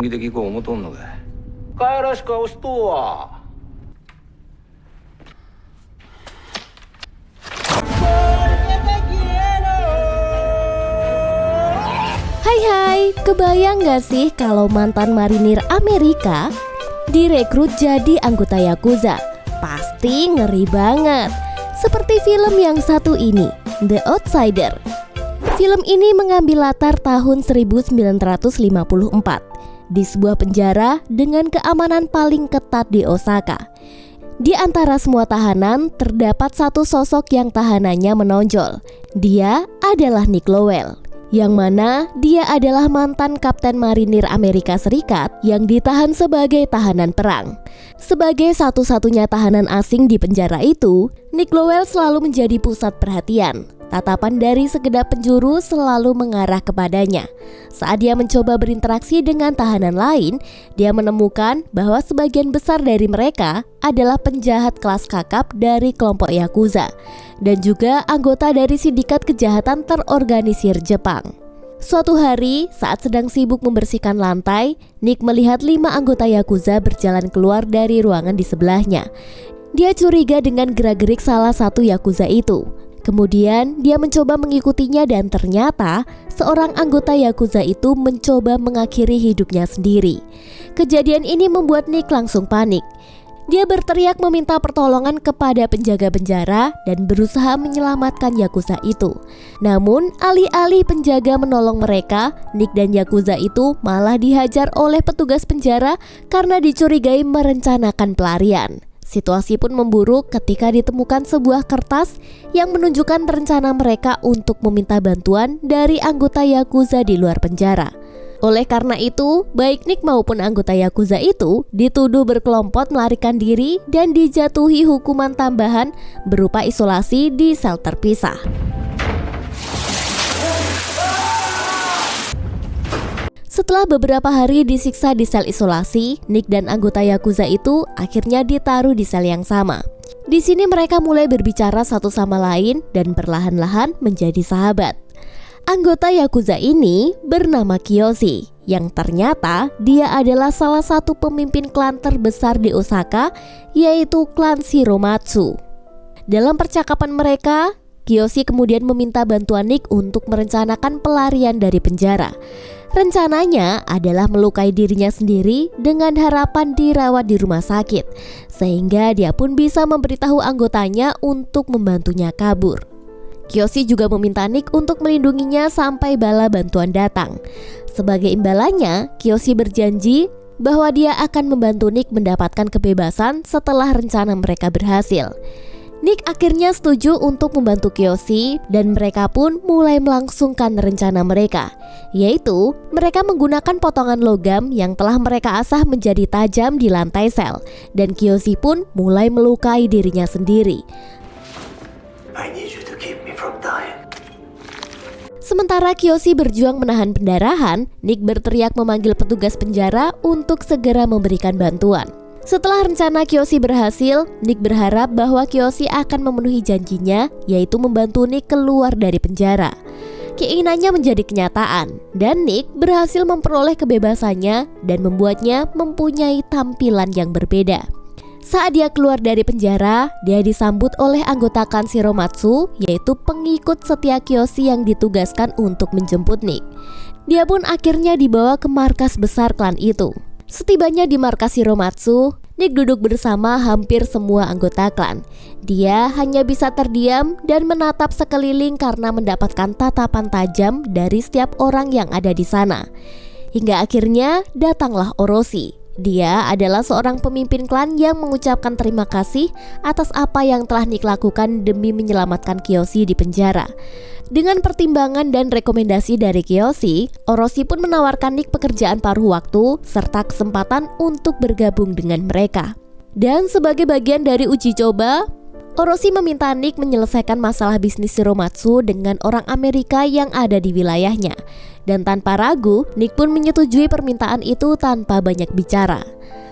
で聞こう思とんのかい。かいらしく押しとうわ。Hai, kebayang gak sih kalau mantan marinir Amerika direkrut jadi anggota Yakuza? Pasti ngeri banget. Seperti film yang satu ini, The Outsider. Film ini mengambil latar tahun 1954 di sebuah penjara dengan keamanan paling ketat di Osaka. Di antara semua tahanan, terdapat satu sosok yang tahanannya menonjol. Dia adalah Nick Lowell, yang mana dia adalah mantan kapten marinir Amerika Serikat yang ditahan sebagai tahanan perang. Sebagai satu-satunya tahanan asing di penjara itu, Nick Lowell selalu menjadi pusat perhatian. Tatapan dari segenap penjuru selalu mengarah kepadanya. Saat dia mencoba berinteraksi dengan tahanan lain, dia menemukan bahwa sebagian besar dari mereka adalah penjahat kelas kakap dari kelompok Yakuza dan juga anggota dari sindikat kejahatan terorganisir Jepang. Suatu hari, saat sedang sibuk membersihkan lantai, Nick melihat 5 anggota Yakuza berjalan keluar dari ruangan di sebelahnya. Dia curiga dengan gerak-gerik salah satu Yakuza itu. Kemudian dia mencoba mengikutinya dan ternyata seorang anggota Yakuza itu mencoba mengakhiri hidupnya sendiri. Kejadian ini membuat Nick langsung panik. Dia berteriak meminta pertolongan kepada penjaga penjara dan berusaha menyelamatkan Yakuza itu. Namun alih-alih penjaga menolong mereka, Nick dan Yakuza itu malah dihajar oleh petugas penjara karena dicurigai merencanakan pelarian. Situasi pun memburuk ketika ditemukan sebuah kertas yang menunjukkan rencana mereka untuk meminta bantuan dari anggota Yakuza di luar penjara. Oleh karena itu, baik Nick maupun anggota Yakuza itu dituduh berkelompok melarikan diri dan dijatuhi hukuman tambahan berupa isolasi di sel terpisah. Setelah beberapa hari disiksa di sel isolasi, Nick dan anggota Yakuza itu akhirnya ditaruh di sel yang sama. Di sini mereka mulai berbicara satu sama lain dan perlahan-lahan menjadi sahabat. Anggota Yakuza ini bernama Kiyoshi, yang ternyata dia adalah salah satu pemimpin klan terbesar di Osaka, yaitu klan Shiromatsu. Dalam percakapan mereka, Kiyoshi kemudian meminta bantuan Nick untuk merencanakan pelarian dari penjara. Rencananya adalah melukai dirinya sendiri dengan harapan dirawat di rumah sakit, sehingga dia pun bisa memberitahu anggotanya untuk membantunya kabur. Kiyoshi juga meminta Nick untuk melindunginya sampai bala bantuan datang. Sebagai imbalannya, Kiyoshi berjanji bahwa dia akan membantu Nick mendapatkan kebebasan setelah rencana mereka berhasil. Nick akhirnya setuju untuk membantu Kiyoshi dan mereka pun mulai melangsungkan rencana mereka, yaitu mereka menggunakan potongan logam yang telah mereka asah menjadi tajam di lantai sel, dan Kiyoshi pun mulai melukai dirinya sendiri. Sementara Kiyoshi berjuang menahan pendarahan, Nick berteriak memanggil petugas penjara untuk segera memberikan bantuan. Setelah rencana Kiyoshi berhasil, Nick berharap bahwa Kiyoshi akan memenuhi janjinya, yaitu membantu Nick keluar dari penjara. Keinginannya menjadi kenyataan, dan Nick berhasil memperoleh kebebasannya dan membuatnya mempunyai tampilan yang berbeda. Saat dia keluar dari penjara, dia disambut oleh anggota klan Shiromatsu, yaitu pengikut setia Kiyoshi yang ditugaskan untuk menjemput Nick. Dia pun akhirnya dibawa ke markas besar klan itu. Setibanya di markas Shiromatsu, Nick duduk bersama hampir semua anggota klan. Dia hanya bisa terdiam dan menatap sekeliling karena mendapatkan tatapan tajam dari setiap orang yang ada di sana. Hingga akhirnya datanglah Orochi. Dia adalah seorang pemimpin klan yang mengucapkan terima kasih atas apa yang telah Nick lakukan demi menyelamatkan Kiyoshi di penjara. Dengan pertimbangan dan rekomendasi dari Kiyoshi, Orochi pun menawarkan Nick pekerjaan paruh waktu serta kesempatan untuk bergabung dengan mereka. Dan sebagai bagian dari uji coba, Orochi meminta Nick menyelesaikan masalah bisnis Shiromatsu dengan orang Amerika yang ada di wilayahnya. Dan tanpa ragu, Nick pun menyetujui permintaan itu tanpa banyak bicara.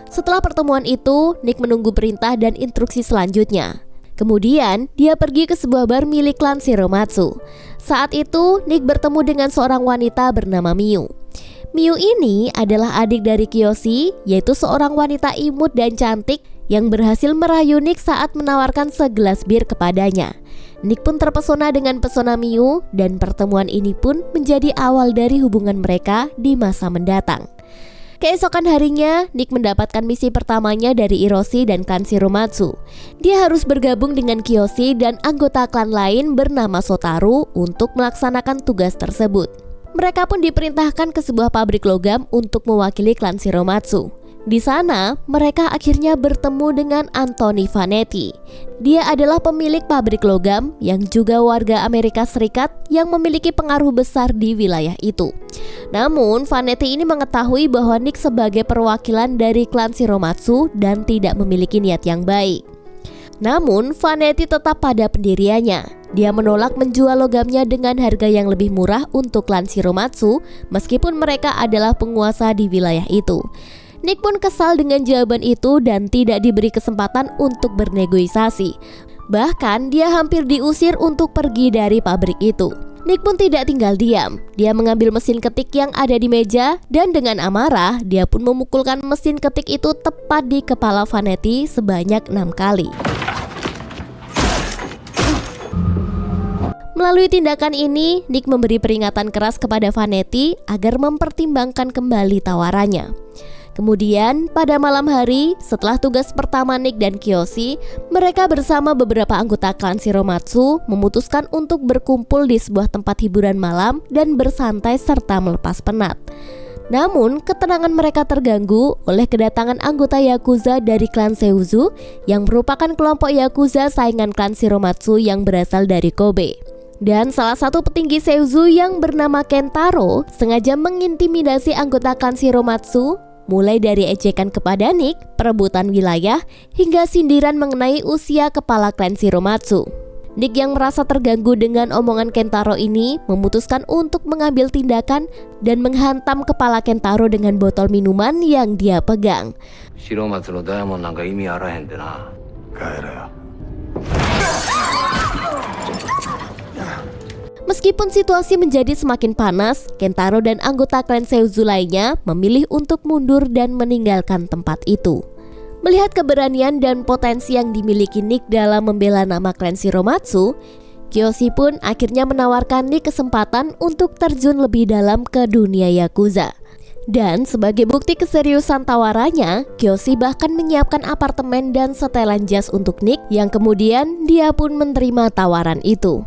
Setelah pertemuan itu, Nick menunggu perintah dan instruksi selanjutnya. Kemudian, dia pergi ke sebuah bar milik klan Shiromatsu. Saat itu, Nick bertemu dengan seorang wanita bernama Miyu. Miu ini adalah adik dari Kiyoshi, yaitu seorang wanita imut dan cantik yang berhasil merayu Nick saat menawarkan segelas bir kepadanya. Nick pun terpesona dengan pesona Miu dan pertemuan ini pun menjadi awal dari hubungan mereka di masa mendatang. Keesokan harinya, Nick mendapatkan misi pertamanya dari Hiroshi dan klan Shiromatsu. Dia harus bergabung dengan Kiyoshi dan anggota klan lain bernama Sotaru untuk melaksanakan tugas tersebut. Mereka pun diperintahkan ke sebuah pabrik logam untuk mewakili klan Shiromatsu. Di sana, mereka akhirnya bertemu dengan Anthony Vanetti. Dia adalah pemilik pabrik logam yang juga warga Amerika Serikat yang memiliki pengaruh besar di wilayah itu. Namun, Vanetti ini mengetahui bahwa Nick sebagai perwakilan dari klan Shiromatsu dan tidak memiliki niat yang baik. Namun, Vanetti tetap pada pendiriannya. Dia menolak menjual logamnya dengan harga yang lebih murah untuk klan Shiromatsu, meskipun mereka adalah penguasa di wilayah itu. Nick pun kesal dengan jawaban itu dan tidak diberi kesempatan untuk bernegosiasi. Bahkan dia hampir diusir untuk pergi dari pabrik itu. Nick pun tidak tinggal diam. Dia mengambil mesin ketik yang ada di meja dan dengan amarah dia pun memukulkan mesin ketik itu tepat di kepala Vanetti sebanyak 6 kali. Melalui tindakan ini, Nick memberi peringatan keras kepada Vanetti agar mempertimbangkan kembali tawarannya. Kemudian pada malam hari, setelah tugas pertama Nick dan Kiyoshi, mereka bersama beberapa anggota klan Shiromatsu memutuskan untuk berkumpul di sebuah tempat hiburan malam dan bersantai serta melepas penat. Namun, ketenangan mereka terganggu oleh kedatangan anggota Yakuza dari klan Seizu yang merupakan kelompok Yakuza saingan klan Shiromatsu yang berasal dari Kobe. Dan salah satu petinggi Seizu yang bernama Kentaro sengaja mengintimidasi anggota klan Shiromatsu, mulai dari ejekan kepada Nick, perebutan wilayah, hingga sindiran mengenai usia kepala klan Shiromatsu. Nick yang merasa terganggu dengan omongan Kentaro ini memutuskan untuk mengambil tindakan dan menghantam kepala Kentaro dengan botol minuman yang dia pegang. Shiromatsu no diamond nanka imi arahen de na. Kaera. Meskipun situasi menjadi semakin panas, Kentaro dan anggota klan Seizu lainnya memilih untuk mundur dan meninggalkan tempat itu. Melihat keberanian dan potensi yang dimiliki Nick dalam membela nama klan Shiromatsu, Kiyoshi pun akhirnya menawarkan Nick kesempatan untuk terjun lebih dalam ke dunia Yakuza. Dan sebagai bukti keseriusan tawarannya, Kiyoshi bahkan menyiapkan apartemen dan setelan jas untuk Nick yang kemudian dia pun menerima tawaran itu.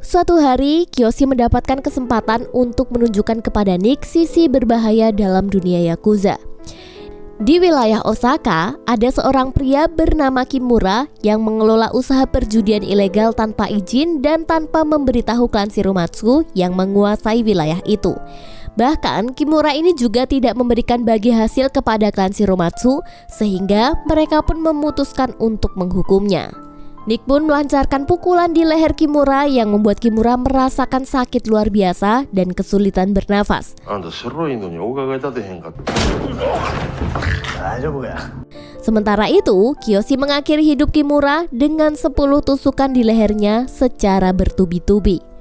Suatu hari, Kiyoshi mendapatkan kesempatan untuk menunjukkan kepada Nick sisi berbahaya dalam dunia Yakuza. Di wilayah Osaka, ada seorang pria bernama Kimura yang mengelola usaha perjudian ilegal tanpa izin dan tanpa memberitahu klan Shiromatsu yang menguasai wilayah itu. Bahkan, Kimura ini juga tidak memberikan bagi hasil kepada klan Shiromatsu, sehingga mereka pun memutuskan untuk menghukumnya. Nick pun melancarkan pukulan di leher Kimura yang membuat Kimura merasakan sakit luar biasa dan kesulitan bernafas. Sementara itu, Kiyoshi mengakhiri hidup Kimura dengan 10 tusukan di lehernya secara bertubi-tubi.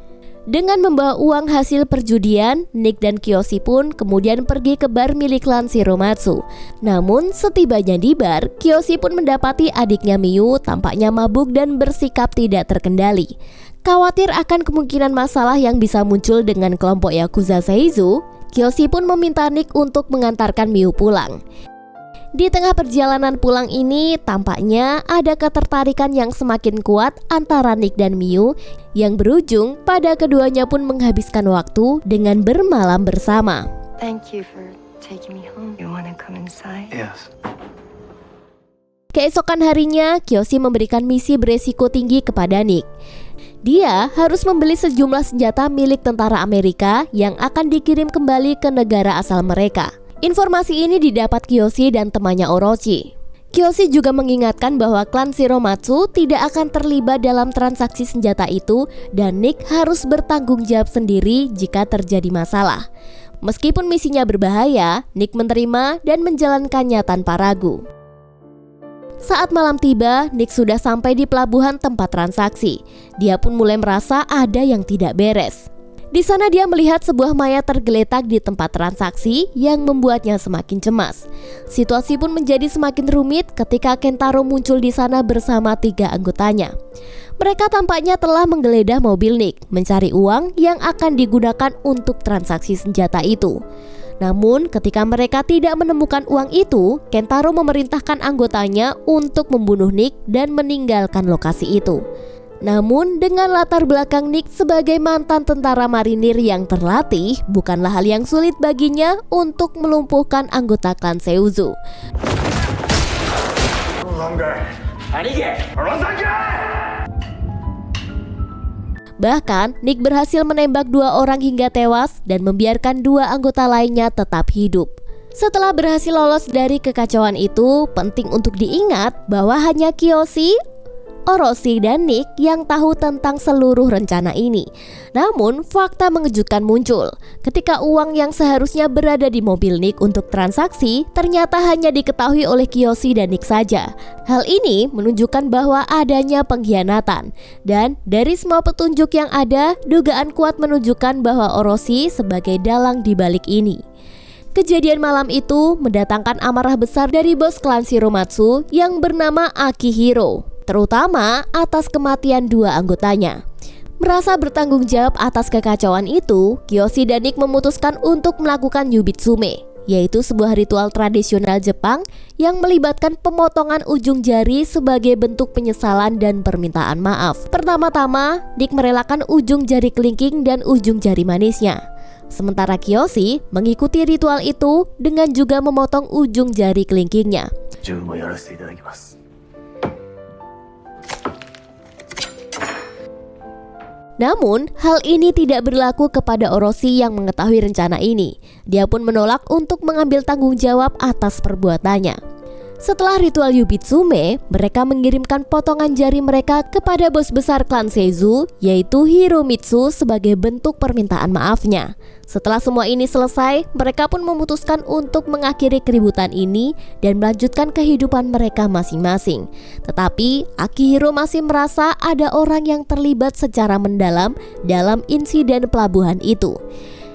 Dengan membawa uang hasil perjudian, Nick dan Kiyoshi pun kemudian pergi ke bar milik klan Shiromatsu. Namun setibanya di bar, Kiyoshi pun mendapati adiknya Miu tampaknya mabuk dan bersikap tidak terkendali. Khawatir akan kemungkinan masalah yang bisa muncul dengan kelompok Yakuza Seizu, Kiyoshi pun meminta Nick untuk mengantarkan Miu pulang. Di tengah perjalanan pulang ini, tampaknya ada ketertarikan yang semakin kuat antara Nick dan Miu yang berujung pada keduanya pun menghabiskan waktu dengan bermalam bersama. Thank you for taking me home. You wanna come inside? Yes. Keesokan harinya, Kiyoshi memberikan misi beresiko tinggi kepada Nick. Dia harus membeli sejumlah senjata milik tentara Amerika yang akan dikirim kembali ke negara asal mereka. Informasi ini didapat Kiyoshi dan temannya Orochi. Kiyoshi juga mengingatkan bahwa klan Shiromatsu tidak akan terlibat dalam transaksi senjata itu dan Nick harus bertanggung jawab sendiri jika terjadi masalah. Meskipun misinya berbahaya, Nick menerima dan menjalankannya tanpa ragu. Saat malam tiba, Nick sudah sampai di pelabuhan tempat transaksi. Dia pun mulai merasa ada yang tidak beres. Di sana dia melihat sebuah mayat tergeletak di tempat transaksi yang membuatnya semakin cemas. Situasi pun menjadi semakin rumit ketika Kentaro muncul di sana bersama 3 anggotanya. Mereka tampaknya telah menggeledah mobil Nick, mencari uang yang akan digunakan untuk transaksi senjata itu. Namun ketika mereka tidak menemukan uang itu, Kentaro memerintahkan anggotanya untuk membunuh Nick dan meninggalkan lokasi itu. Namun dengan latar belakang Nick sebagai mantan tentara marinir yang terlatih, bukanlah hal yang sulit baginya untuk melumpuhkan anggota klan Seizu. Bahkan Nick berhasil menembak 2 orang hingga tewas dan membiarkan 2 anggota lainnya tetap hidup. Setelah berhasil lolos dari kekacauan itu, penting untuk diingat bahwa hanya Kiyoshi, Orochi, dan Nick yang tahu tentang seluruh rencana ini. Namun fakta mengejutkan muncul ketika uang yang seharusnya berada di mobil Nick untuk transaksi ternyata hanya diketahui oleh Kiyoshi dan Nick saja. Hal ini menunjukkan bahwa adanya pengkhianatan. Dan dari semua petunjuk yang ada, dugaan kuat menunjukkan bahwa Orochi sebagai dalang di balik ini. Kejadian malam itu mendatangkan amarah besar dari bos klan Shiromatsu yang bernama Akihiro, terutama atas kematian 2 anggotanya. Merasa bertanggung jawab atas kekacauan itu, Kiyoshi dan Nick memutuskan untuk melakukan Yubitsume, yaitu sebuah ritual tradisional Jepang yang melibatkan pemotongan ujung jari sebagai bentuk penyesalan dan permintaan maaf. Pertama-tama, Nick merelakan ujung jari kelingking dan ujung jari manisnya. Sementara Kiyoshi mengikuti ritual itu dengan juga memotong ujung jari kelingkingnya. Namun, hal ini tidak berlaku kepada Orochi yang mengetahui rencana ini. Dia pun menolak untuk mengambil tanggung jawab atas perbuatannya. Setelah ritual Yubitsume, mereka mengirimkan potongan jari mereka kepada bos besar klan Seizu, yaitu Hiromitsu, sebagai bentuk permintaan maafnya. Setelah semua ini selesai, mereka pun memutuskan untuk mengakhiri keributan ini dan melanjutkan kehidupan mereka masing-masing. Tetapi Akihiro masih merasa ada orang yang terlibat secara mendalam dalam insiden pelabuhan itu.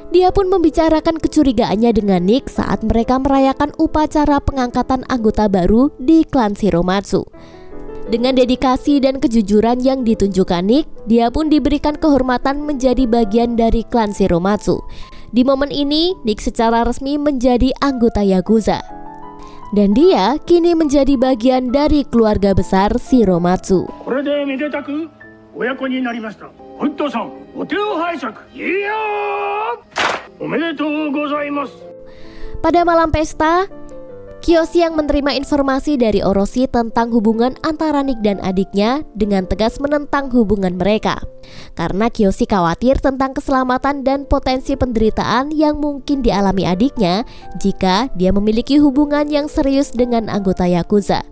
Dia pun membicarakan kecurigaannya dengan Nick saat mereka merayakan upacara pengangkatan anggota baru di klan Shiromatsu. Dengan dedikasi dan kejujuran yang ditunjukkan Nick, dia pun diberikan kehormatan menjadi bagian dari klan Shiromatsu. Di momen ini, Nick secara resmi menjadi anggota Yakuza. Dan dia kini menjadi bagian dari keluarga besar Shiromatsu. Pada malam pesta, Kiyoshi yang menerima informasi dari Orochi tentang hubungan antara Nick dan adiknya dengan tegas menentang hubungan mereka. Karena Kiyoshi khawatir tentang keselamatan dan potensi penderitaan yang mungkin dialami adiknya jika dia memiliki hubungan yang serius dengan anggota Yakuza.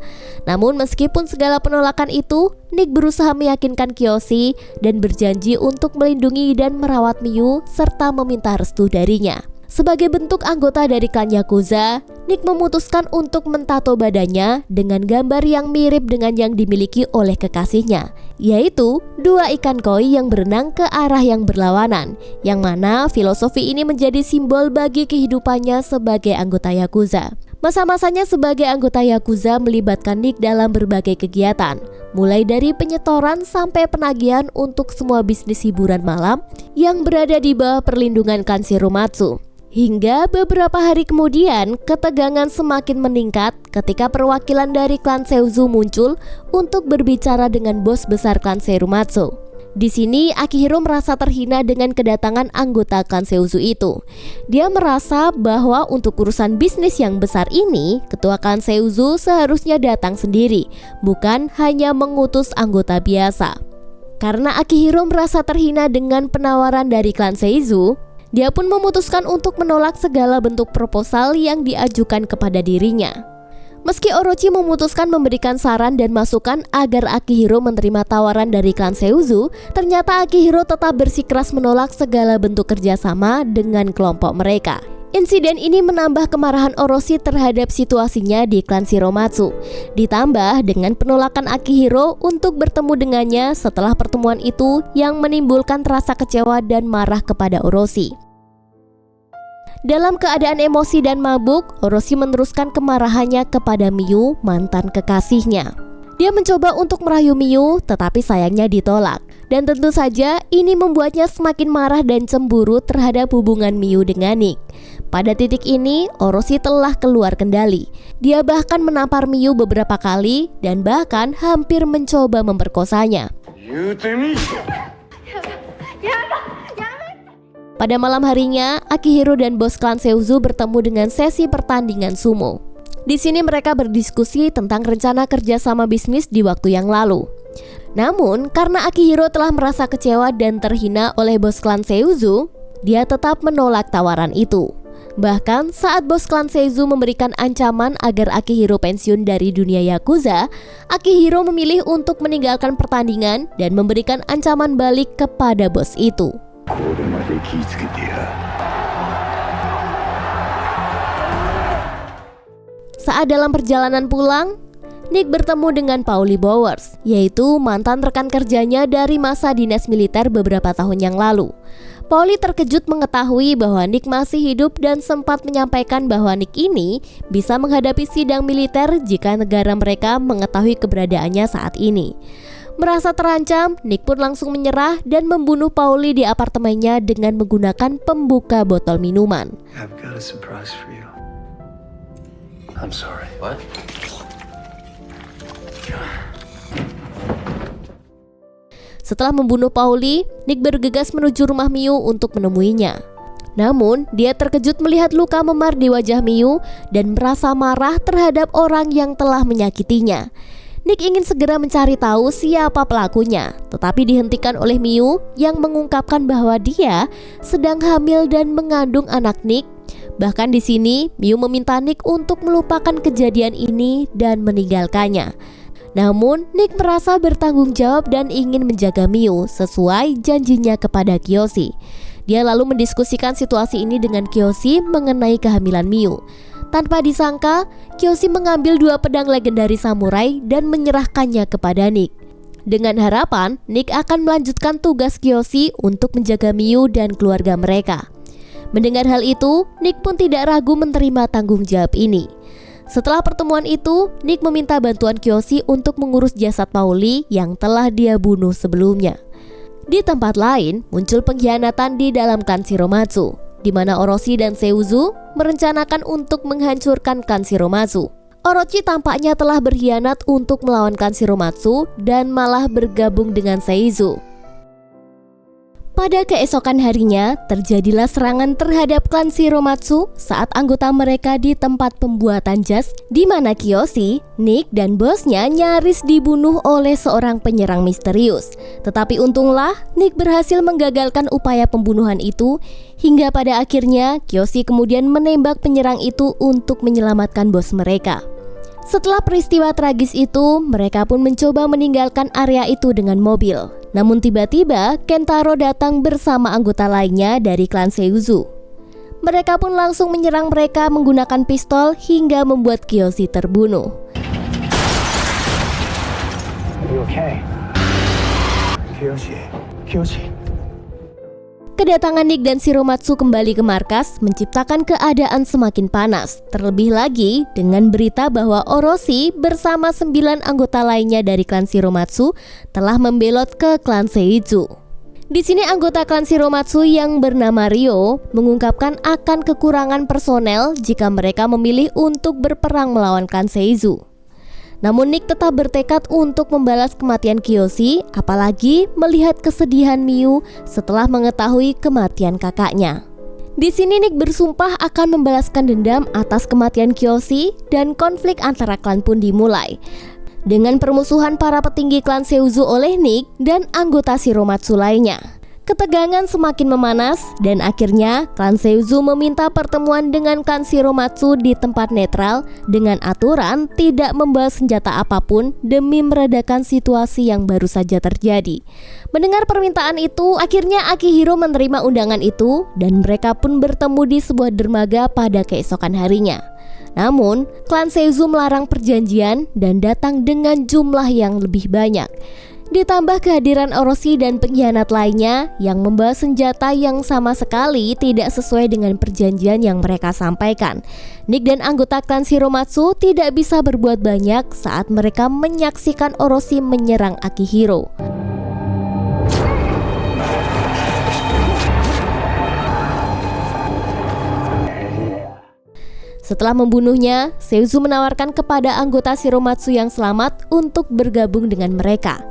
Namun meskipun segala penolakan itu, Nick berusaha meyakinkan Kiyoshi dan berjanji untuk melindungi dan merawat Miyu serta meminta restu darinya. Sebagai bentuk anggota dari klan Yakuza, Nick memutuskan untuk mentato badannya dengan gambar yang mirip dengan yang dimiliki oleh kekasihnya, yaitu 2 ikan koi yang berenang ke arah yang berlawanan, yang mana filosofi ini menjadi simbol bagi kehidupannya sebagai anggota Yakuza. Masa-masanya sebagai anggota Yakuza melibatkan Nick dalam berbagai kegiatan, mulai dari penyetoran sampai penagihan untuk semua bisnis hiburan malam yang berada di bawah perlindungan klan Shiromatsu. Hingga beberapa hari kemudian, ketegangan semakin meningkat ketika perwakilan dari klan Seizu muncul untuk berbicara dengan bos besar klan Shiromatsu. Di sini Akihiro merasa terhina dengan kedatangan anggota klan Seizu itu. Dia merasa bahwa untuk urusan bisnis yang besar ini, ketua klan Seizu seharusnya datang sendiri, bukan hanya mengutus anggota biasa. Karena Akihiro merasa terhina dengan penawaran dari klan Seizu, dia pun memutuskan untuk menolak segala bentuk proposal yang diajukan kepada dirinya. Meski Orochi memutuskan memberikan saran dan masukan agar Akihiro menerima tawaran dari klan Seizu, ternyata Akihiro tetap bersikeras menolak segala bentuk kerjasama dengan kelompok mereka. Insiden ini menambah kemarahan Orochi terhadap situasinya di klan Shiromatsu. Ditambah dengan penolakan Akihiro untuk bertemu dengannya setelah pertemuan itu yang menimbulkan rasa kecewa dan marah kepada Orochi. Dalam keadaan emosi dan mabuk, Orochi meneruskan kemarahannya kepada Miyu, mantan kekasihnya. Dia mencoba untuk merayu Miyu, tetapi sayangnya ditolak. Dan tentu saja ini membuatnya semakin marah dan cemburu terhadap hubungan Miyu dengan Nick. Pada titik ini, Orochi telah keluar kendali. Dia bahkan menampar Miyu beberapa kali dan bahkan hampir mencoba memperkosanya. Pada malam harinya, Akihiro dan bos klan Seizu bertemu dengan sesi pertandingan sumo. Di sini mereka berdiskusi tentang rencana kerjasama bisnis di waktu yang lalu. Namun, karena Akihiro telah merasa kecewa dan terhina oleh bos klan Seizu, dia tetap menolak tawaran itu. Bahkan saat bos klan Seizu memberikan ancaman agar Akihiro pensiun dari dunia Yakuza, Akihiro memilih untuk meninggalkan pertandingan dan memberikan ancaman balik kepada bos itu. Saat dalam perjalanan pulang, Nick bertemu dengan Paulie Bowers, yaitu mantan rekan kerjanya dari masa dinas militer beberapa tahun yang lalu. Paulie terkejut mengetahui bahwa Nick masih hidup dan sempat menyampaikan bahwa Nick ini bisa menghadapi sidang militer jika negara mereka mengetahui keberadaannya saat ini. Merasa terancam, Nick pun langsung menyerah dan membunuh Paulie di apartemennya dengan menggunakan pembuka botol minuman. I've got a surprise for you. I'm sorry. What? Setelah membunuh Paulie, Nick bergegas menuju rumah Miyu untuk menemuinya. Namun, dia terkejut melihat luka memar di wajah Miyu dan merasa marah terhadap orang yang telah menyakitinya. Nick ingin segera mencari tahu siapa pelakunya, tetapi dihentikan oleh Miyu yang mengungkapkan bahwa dia sedang hamil dan mengandung anak Nick. Bahkan di sini, Miyu meminta Nick untuk melupakan kejadian ini dan meninggalkannya. Namun, Nick merasa bertanggung jawab dan ingin menjaga Miyu sesuai janjinya kepada Kiyoshi. Dia lalu mendiskusikan situasi ini dengan Kiyoshi mengenai kehamilan Miyu. Tanpa disangka, Kiyoshi mengambil 2 pedang legendaris samurai dan menyerahkannya kepada Nick. Dengan harapan, Nick akan melanjutkan tugas Kiyoshi untuk menjaga Miyu dan keluarga mereka. Mendengar hal itu, Nick pun tidak ragu menerima tanggung jawab ini. Setelah pertemuan itu, Nick meminta bantuan Kiyoshi untuk mengurus jasad Paulie yang telah dia bunuh sebelumnya. Di tempat lain, muncul pengkhianatan di dalam klan Shiromatsu, di mana Orochi dan Seizu merencanakan untuk menghancurkan klan Shiromatsu. Orochi tampaknya telah berkhianat untuk melawan klan Shiromatsu dan malah bergabung dengan Seizu. Pada keesokan harinya, terjadilah serangan terhadap klan Shiromatsu saat anggota mereka di tempat pembuatan jas, di mana Kiyoshi, Nick, dan bosnya nyaris dibunuh oleh seorang penyerang misterius. Tetapi untunglah, Nick berhasil menggagalkan upaya pembunuhan itu, hingga pada akhirnya Kiyoshi kemudian menembak penyerang itu untuk menyelamatkan bos mereka. Setelah peristiwa tragis itu, mereka pun mencoba meninggalkan area itu dengan mobil. Namun tiba-tiba Kentaro datang bersama anggota lainnya dari klan Seizu. Mereka pun langsung menyerang mereka menggunakan pistol hingga membuat Kiyoshi terbunuh. Are you okay? Kiyoshi. Kedatangan Nick dan Shiromatsu kembali ke markas menciptakan keadaan semakin panas. Terlebih lagi dengan berita bahwa Orochi bersama 9 anggota lainnya dari klan Shiromatsu telah membelot ke klan Seizu. Di sini anggota klan Shiromatsu yang bernama Ryo mengungkapkan akan kekurangan personel jika mereka memilih untuk berperang melawan klan Seizu. Namun Nick tetap bertekad untuk membalas kematian Kiyoshi, apalagi melihat kesedihan Miyu setelah mengetahui kematian kakaknya. Di sini Nick bersumpah akan membalaskan dendam atas kematian Kiyoshi dan konflik antara klan pun dimulai. Dengan permusuhan para petinggi klan Seizu oleh Nick dan anggota Shiromatsu lainnya. Ketegangan semakin memanas dan akhirnya klan Seizu meminta pertemuan dengan klan Shiromatsu di tempat netral dengan aturan tidak membawa senjata apapun demi meredakan situasi yang baru saja terjadi. Mendengar permintaan itu, akhirnya Akihiro menerima undangan itu dan mereka pun bertemu di sebuah dermaga pada keesokan harinya. Namun, klan Seizu melarang perjanjian dan datang dengan jumlah yang lebih banyak. Ditambah kehadiran Orochi dan pengkhianat lainnya yang membawa senjata yang sama sekali tidak sesuai dengan perjanjian yang mereka sampaikan. Nick dan anggota klan Shiromatsu tidak bisa berbuat banyak saat mereka menyaksikan Orochi menyerang Akihiro. Setelah membunuhnya, Seizu menawarkan kepada anggota Shiromatsu yang selamat untuk bergabung dengan mereka.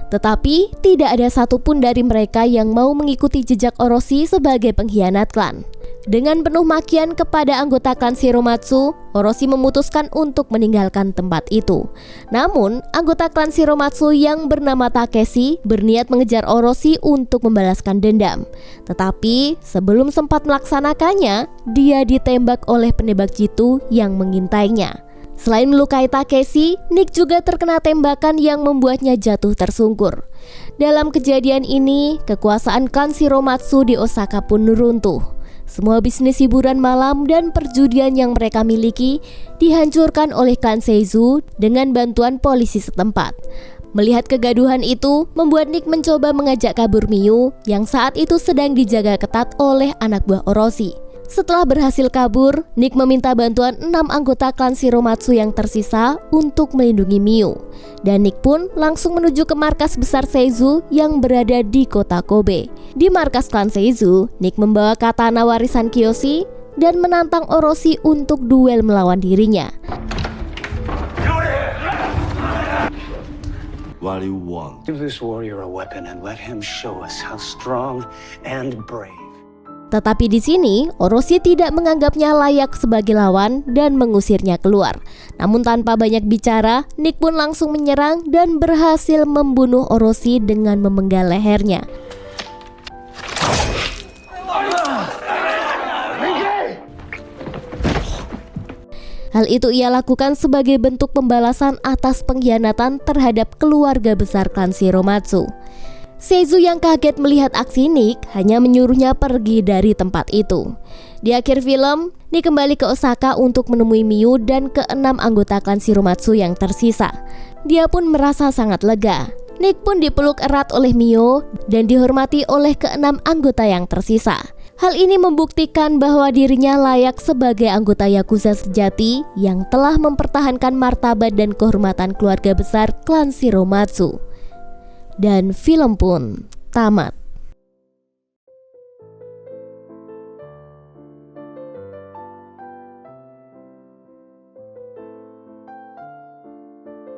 Tetapi tidak ada satupun dari mereka yang mau mengikuti jejak Orochi sebagai pengkhianat klan. Dengan penuh makian kepada anggota klan Shiromatsu, Orochi memutuskan untuk meninggalkan tempat itu. Namun, anggota klan Shiromatsu yang bernama Takeshi berniat mengejar Orochi untuk membalaskan dendam. Tetapi sebelum sempat melaksanakannya, dia ditembak oleh penembak jitu yang mengintainya. Selain melukai Takeshi, Nick juga terkena tembakan yang membuatnya jatuh tersungkur. Dalam kejadian ini, kekuasaan klan Shiromatsu di Osaka pun runtuh. Semua bisnis hiburan malam dan perjudian yang mereka miliki dihancurkan oleh klan Seizu dengan bantuan polisi setempat. Melihat kegaduhan itu, membuat Nick mencoba mengajak kabur Miyu yang saat itu sedang dijaga ketat oleh anak buah Orochi. Setelah berhasil kabur, Nick meminta bantuan 6 anggota klan Shiromatsu yang tersisa untuk melindungi Miyu. Dan Nick pun langsung menuju ke markas besar Seizu yang berada di kota Kobe. Di markas klan Seizu, Nick membawa katana warisan Kiyoshi dan menantang Orochi untuk duel melawan dirinya. What do you want? Give this warrior a weapon and let him show us how strong and brave. Tetapi di sini, Orochi tidak menganggapnya layak sebagai lawan dan mengusirnya keluar. Namun tanpa banyak bicara, Nick pun langsung menyerang dan berhasil membunuh Orochi dengan memenggal lehernya. Hal itu ia lakukan sebagai bentuk pembalasan atas pengkhianatan terhadap keluarga besar klan Shiromatsu. Seizu yang kaget melihat aksi Nick hanya menyuruhnya pergi dari tempat itu. Di akhir film, Nick kembali ke Osaka untuk menemui Miyu dan ke-6 anggota klan Shiromatsu yang tersisa. Dia pun merasa sangat lega. Nick pun dipeluk erat oleh Miyu dan dihormati oleh ke-6 anggota yang tersisa. Hal ini membuktikan bahwa dirinya layak sebagai anggota Yakuza sejati yang telah mempertahankan martabat dan kehormatan keluarga besar klan Shiromatsu. Dan film pun tamat.